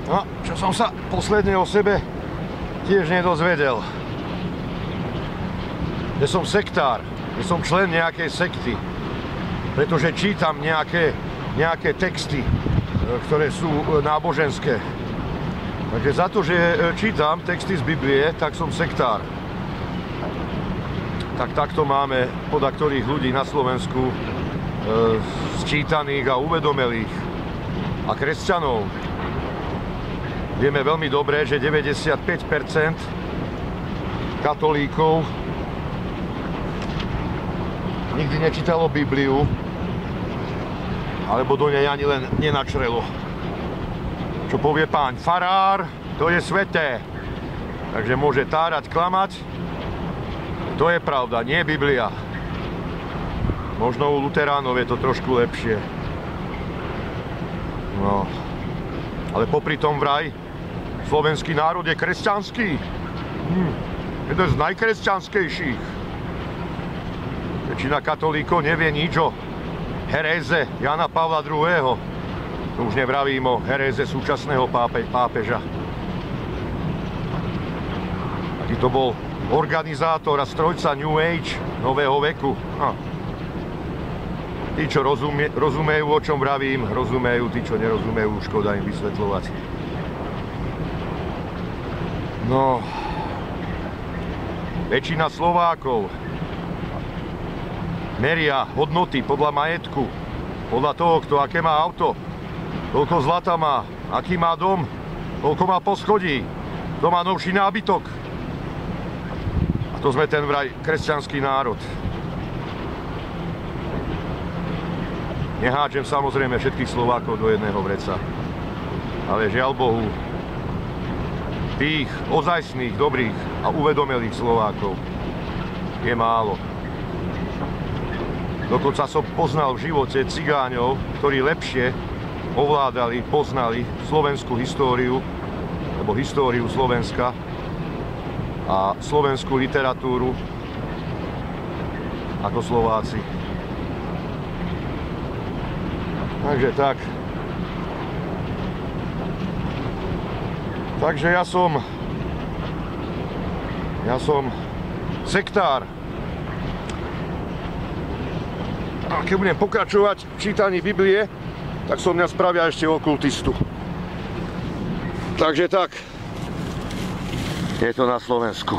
No, čo som sa posledne o sebe tiež nedozvedel. Že som sektár, že som člen nejakej sekty, pretože čítam nejaké texty, ktoré sú náboženské. Takže za to, že čítam texty z Biblie, tak som sektár. Tak takto máme podľa ktorých ľudí na Slovensku sčítaných a uvedomelých a kresťanov. Vieme veľmi dobre, že 95% katolíkov nikdy nečítalo Bibliu, alebo do nej ani len nenačrelo. Čo povie pán farár, to je sveté. Takže môže tárať, klamať. To je pravda, nie Biblia. Možno u luteránov je to trošku lepšie. No, ale popri tom vraj slovenský národ je kresťanský. Jeden z najkresťanskejších. Väčšina katolíkov nevie nič o heréze Jana Pavla II. To už nevravím o heréze súčasného pápeža. Aký to bol organizátor a strojca New Age, nového veku. Tí, čo rozumejú, o čom vravím, rozumejú. Tí, čo nerozumejú, škoda im vysvetľovať. No, väčšina Slovákov meria hodnoty podľa majetku, podľa toho, kto aké má auto, koľko zlata má, aký má dom, koľko má poschodí, kto má novší nábytok. A to sme ten vraj kresťanský národ. Nehádžem samozrejme všetkých Slovákov do jedného vreca, ale žiaľ Bohu, tých ozajstných, dobrých a uvedomelých Slovákov je málo. Dokonca som poznal v živote cigáňov, ktorí lepšie ovládali, poznali slovenskú históriu, alebo históriu Slovenska a slovenskú literatúru ako Slováci. Takže tak. Takže ja som sektár. A keď budem pokračovať v čítaní Biblie, tak som mňa spravia ešte okultistu. Takže tak. Je to na Slovensku.